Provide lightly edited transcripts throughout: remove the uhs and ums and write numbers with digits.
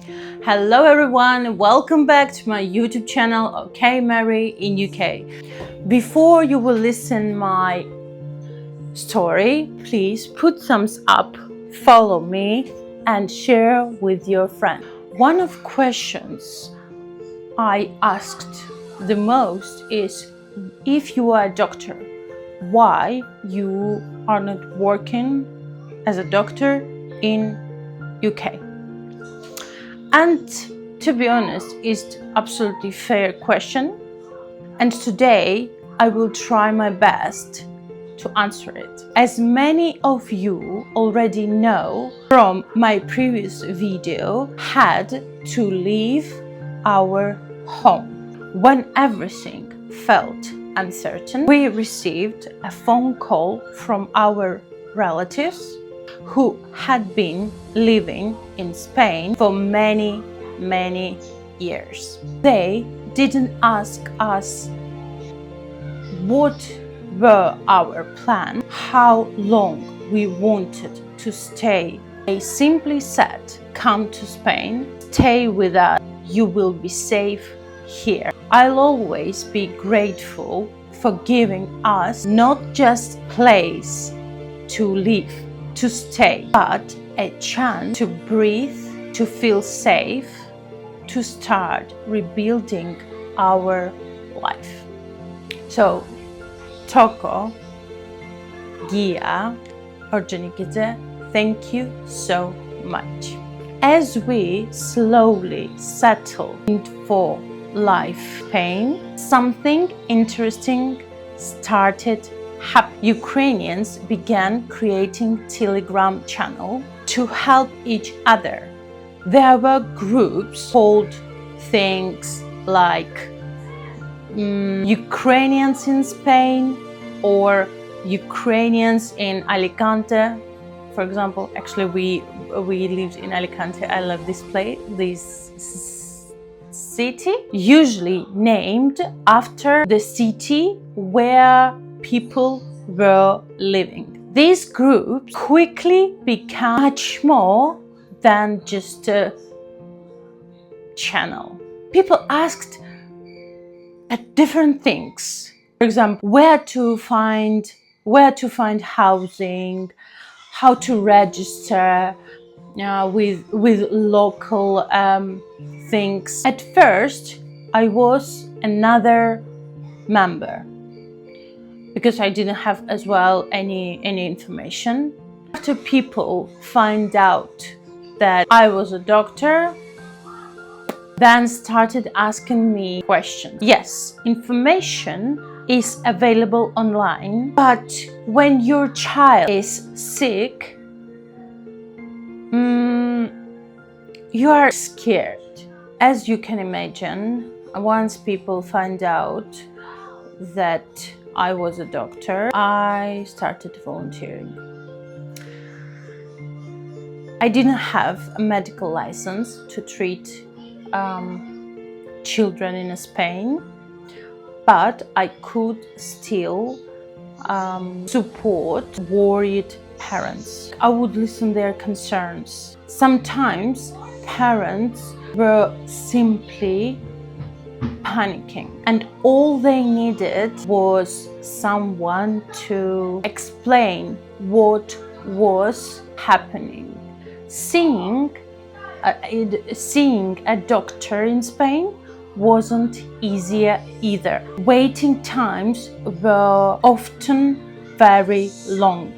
Hello everyone, welcome back to my YouTube channel, OK Mary in UK. Before you will listen my story, please put thumbs up, follow me and share with your friends. One of questions I asked the most is, if you are a doctor, why you are not working as a doctor in UK? And to be honest, it's absolutely fair question. And today I will try my best to answer it. As many of you already know from my previous video, had to leave our home. When everything felt uncertain, we received a phone call from our relatives who had been living in Spain for many years. They didn't ask us what were our plans, how long we wanted to stay. They simply said, come to Spain, stay with us, you will be safe here. I'll always be grateful for giving us not just a place to live, to stay, but a chance to breathe, to feel safe, to start rebuilding our life. So, Toko, Gia, Orjanikidze, thank you so much. As we slowly settle for life pain, something interesting started happening. Ukrainians began creating Telegram channel to help each other. There were groups called things like Ukrainians in Spain or Ukrainians in Alicante. For example, actually we lived in Alicante. I love this place, this city, usually named after the city where people were living. These groups quickly became much more than just a channel. People asked at different things. For example, where to find housing, how to register with local things. At first, I was another member because I didn't have as well any information. After people find out that I was a doctor, then started asking me questions. Yes, information is available online, but when your child is sick, you are scared. As you can imagine, once people find out that I was a doctor, I started volunteering. I didn't have a medical license to treat children in Spain, but I could still support worried parents. I would listen their concerns. Sometimes parents were simply panicking and all they needed was someone to explain what was happening. Seeing a doctor in Spain wasn't easier either. Waiting times were often very long.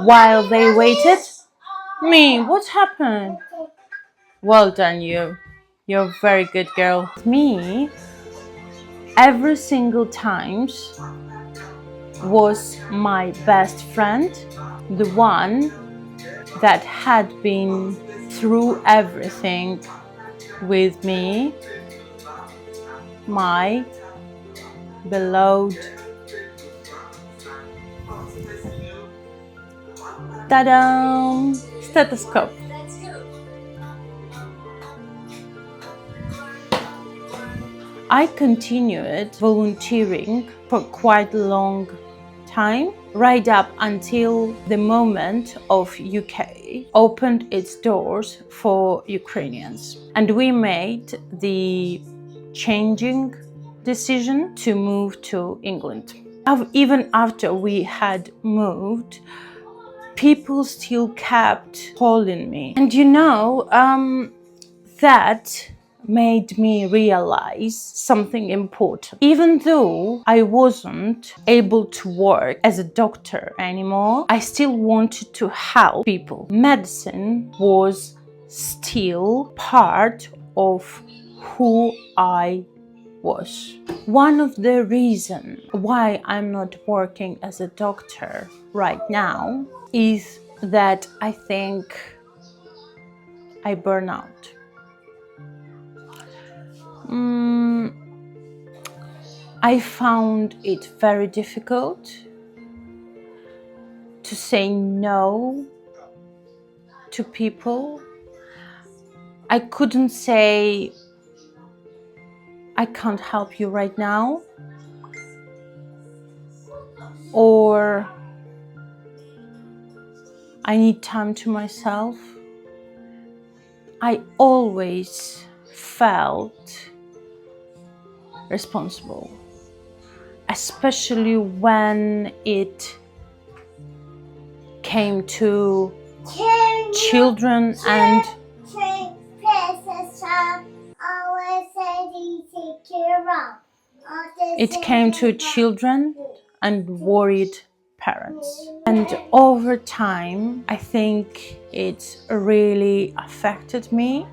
While they waited, what happened? Well done, you. You're a very good girl. Me, every single time was my best friend, the one that had been through everything with me, my beloved ta-da, stethoscope. I continued volunteering for quite a long time, right up until the moment of UK pharmacy opened its doors for Ukrainians. And we made the changing decision to move to England. Even after we had moved, people still kept calling me. And that made me realize something important. Even though I wasn't able to work as a doctor anymore, I still wanted to help people. Medicine was still part of who I was. One of the reasons why I'm not working as a doctor right now is that I think I burn out. I found it very difficult to say no to people. I couldn't say, I can't help you right now, or I need time to myself. I always felt responsible, especially when it came to children and worried parents. And over time, I think it really affected me.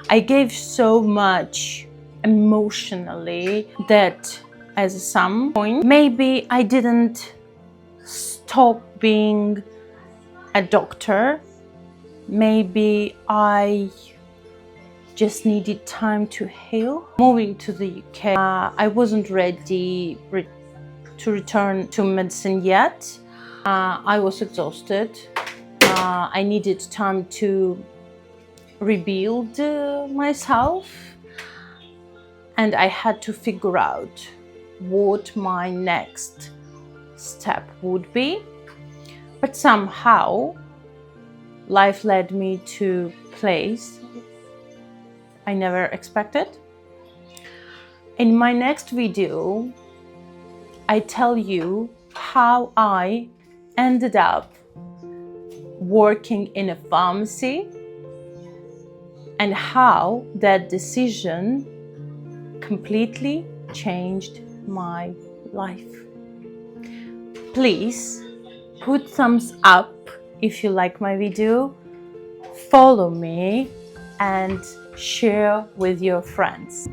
I gave so much emotionally that at some point, maybe I didn't stop being a doctor. Maybe I just needed time to heal. Moving to the UK, I wasn't ready to return to medicine yet. I was exhausted. I needed time to rebuild myself, and I had to figure out what my next step would be. But somehow life led me to a place I never expected. In my next video, I tell you how I ended up working in a pharmacy and how that decision completely changed my life. Please put thumbs up if you like my video, follow me and share with your friends.